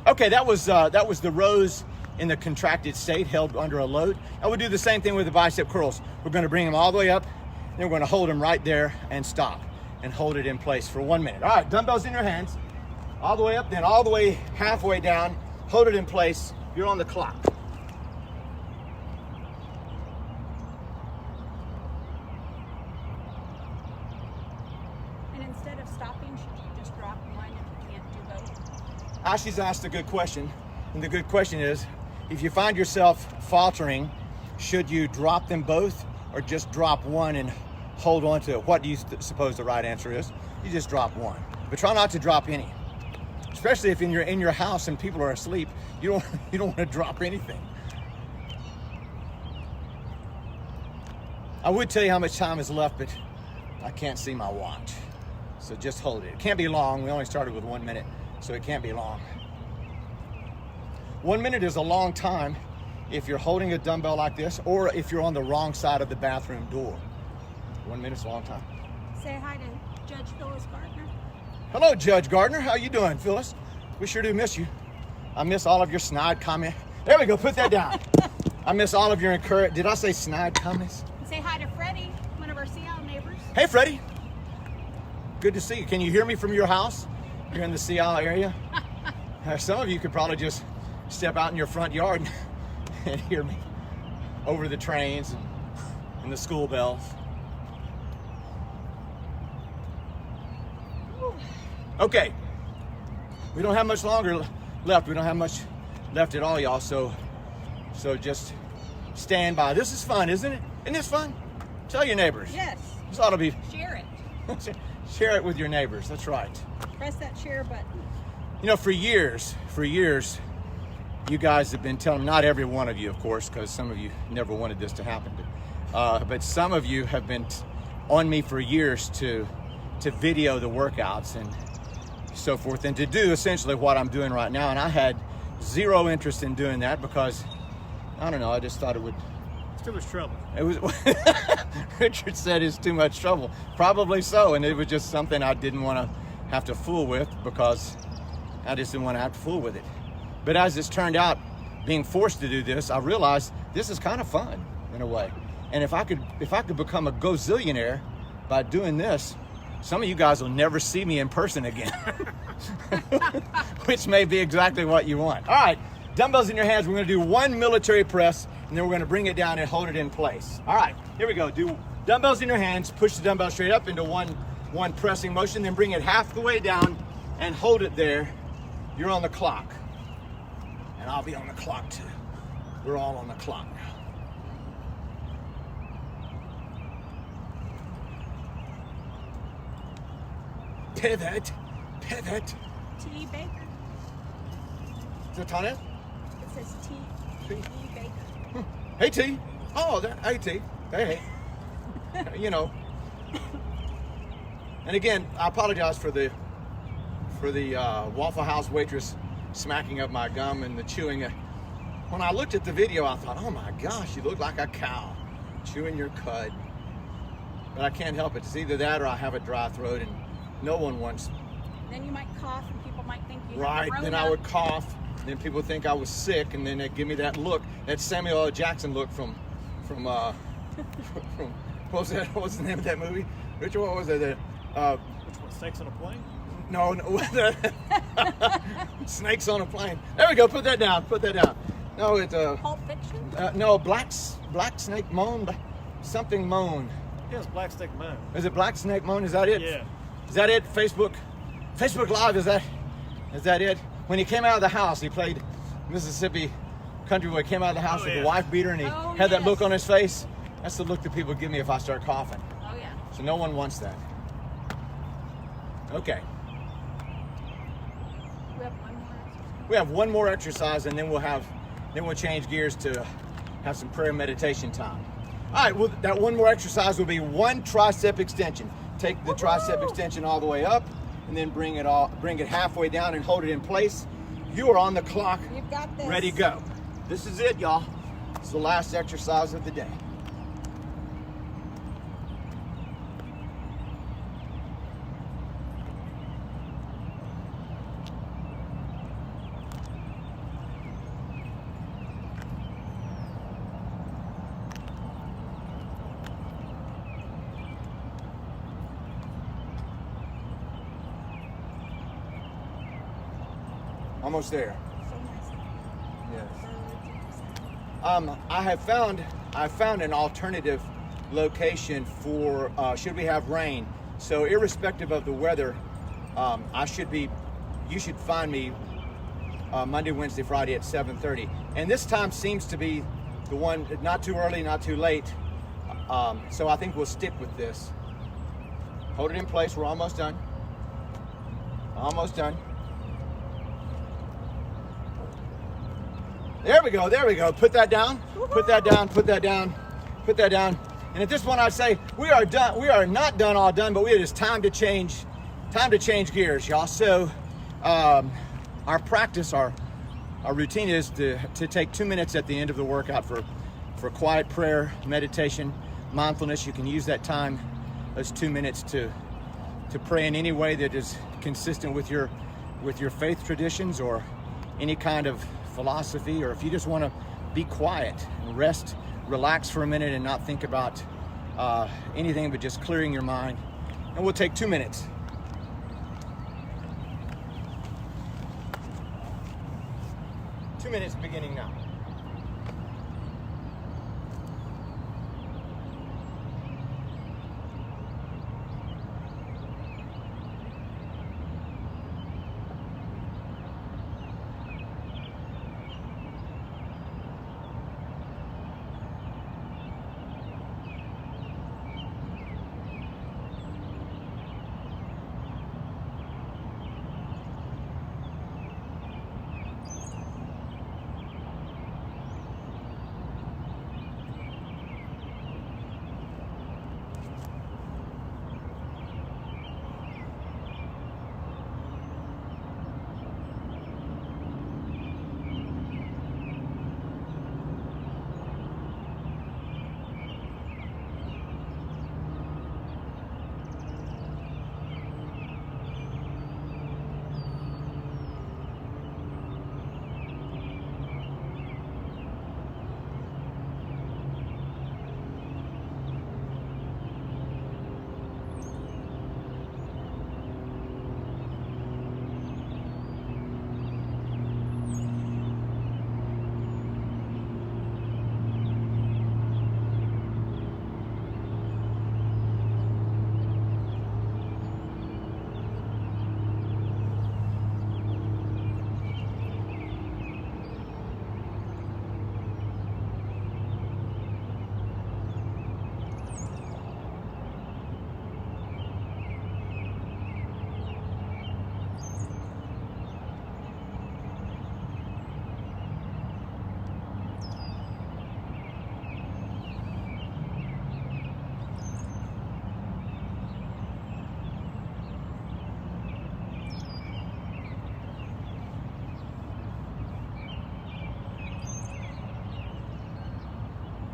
Okay, that was the rows in the contracted state held under a load. I would do the same thing with the bicep curls. We're going to bring them all the way up, and we're going to hold them right there and stop and hold it in place for 1 minute. All right, dumbbells in your hands, all the way up, then all the way halfway down, hold it in place. You're on the clock. And instead of stopping, should you just drop one if you can't do both? Ashley's asked a good question, and the good question is, if you find yourself faltering, should you drop them both or just drop one and hold on to it? What do you suppose the right answer is? You just drop one, but try not to drop any, especially if you're in your house and people are asleep. You don't want to drop anything. I would tell you how much time is left, but I can't see my watch, so just hold it. It can't be long. We only started with 1 minute, so it can't be long. 1 minute is a long time if you're holding a dumbbell like this, or if you're on the wrong side of the bathroom door. 1 minute's a long time. Say hi to Judge Phyllis Gardner. Hello, Judge Gardner. How you doing, Phyllis? We sure do miss you. I miss all of your snide comment. There we go. Put that down. I miss all of your encourage. Did I say snide comments? Say hi to Freddie, one of our Seattle neighbors. Hey, Freddie. Good to see you. Can you hear me from your house? You're in the Seattle area. Some of you could probably just step out in your front yard and hear me over the trains and the school bells. Okay, we don't have much longer left. We don't have much left at all, y'all. So just stand by. This is fun, isn't it? Isn't this fun? Tell your neighbors. Yes. This ought to be. Share it. Share it with your neighbors. That's right. Press that share button. You know, for years, you guys have been telling, not every one of you, of course, because some of you never wanted this to happen, but some of you have been on me for years to video the workouts and so forth, and to do essentially what I'm doing right now. And I had zero interest in doing that because, I don't know, I just thought it would. It's too much trouble. It was. Richard said it's too much trouble. Probably so, and it was just something I didn't want to have to fool with because I just didn't want to have to fool with it. But as it's turned out, being forced to do this, I realized this is kind of fun in a way. And if I could become a gazillionaire by doing this, some of you guys will never see me in person again, which may be exactly what you want. All right, dumbbells in your hands. We're going to do one military press, and then we're going to bring it down and hold it in place. All right, here we go. Do dumbbells in your hands. Push the dumbbell straight up into one pressing motion, then bring it half the way down and hold it there. You're on the clock, and I'll be on the clock too. We're all on the clock now. Pivot. T. Baker. Is that Tanya? It says T. T. E. Baker. Hey, T. Oh, hey, T. Hey. You know. And again, I apologize for the Waffle House waitress smacking up my gum and the chewing. When I looked at the video, I thought, oh my gosh, you look like a cow chewing your cud. But I can't help it. It's either that or I have a dry throat, and no one wants. Then you might cough, and people might think you Right. have Then I would cough. Then people think I was sick, and then they give me that look, that Samuel L. Jackson look from what was that? What was the name of that movie? Richard, what was it? Which one? Snakes on a plane? No. Snakes on a plane. There we go. Put that down. No, it's Pulp Fiction. no, Black Snake Moan, something Moan. Yes, Black Snake Man. Is it Black Snake Moan? Is that it? Yeah. Is that it? Facebook Live. Is that it? When he came out of the house, he played Mississippi Country Boy. Came out of the house with a wife beater, and he had that look on his face. That's the look that people give me if I start coughing. Oh yeah. So no one wants that. Okay. We have one more We have one more exercise, exercise. and then we'll change gears to have some prayer meditation time. All right. Well, that one more exercise will be one tricep extension. Take the tricep extension all the way up, and then bring it halfway down and hold it in place. You are on the clock. You've got this. Ready, go. This is it, y'all. It's the last exercise of the day. Almost there. So nice. Yes. I found an alternative location for should we have rain. So irrespective of the weather, you should find me Monday, Wednesday, Friday at 7:30. And this time seems to be the one, not too early, not too late. So I think we'll stick with this. Hold it in place. We're almost done. Almost done. There we go, there we go. Put that down, put that down, put that down, put that down. And at this point I'd say we are done. We are not done all done, but it is time to change gears, y'all. So our practice, our routine is to take 2 minutes at the end of the workout for quiet prayer, meditation, mindfulness. You can use that time, those 2 minutes to pray in any way that is consistent with your faith traditions or any kind of philosophy, or if you just want to be quiet and rest, relax for a minute and not think about anything but just clearing your mind. And we'll take 2 minutes. Two minutes beginning now.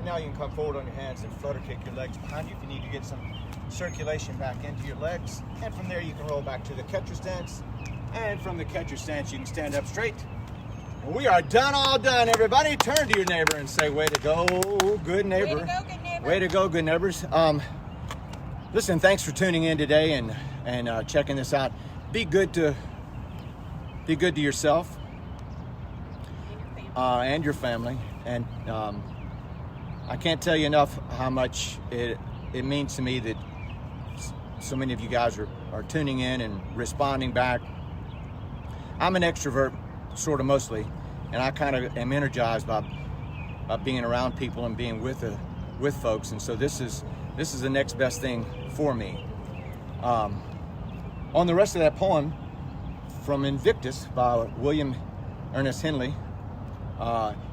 Now you can come forward on your hands and flutter kick your legs behind you if you need to get some circulation back into your legs. And from there you can roll back to the catcher stance. And from the catcher stance you can stand up straight. And we are done, all done, everybody. Turn to your neighbor and say, way to go, good neighbor. Way to go, good neighbor. Way to go, good neighbors. Listen, thanks for tuning in today and checking this out. Be good to yourself and your family. And I can't tell you enough how much it means to me that so many of you guys are tuning in and responding back. I'm an extrovert, sort of mostly, and I kind of am energized by being around people and being with folks. And so this is the next best thing for me. On the rest of that poem from Invictus by William Ernest Henley.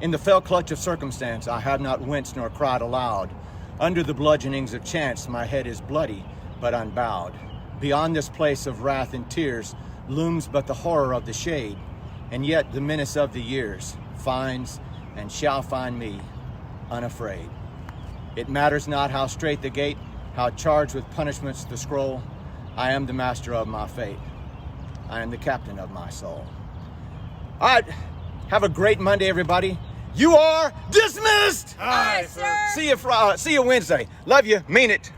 In the fell clutch of circumstance, I have not winced nor cried aloud. Under the bludgeonings of chance, my head is bloody, but unbowed. Beyond this place of wrath and tears looms but the horror of the shade, and yet the menace of the years finds and shall find me unafraid. It matters not how straight the gate, how charged with punishments the scroll. I am the master of my fate. I am the captain of my soul. All right, have a great Monday, everybody. You are dismissed. Aye, sir. See you Wednesday. Love you. Mean it.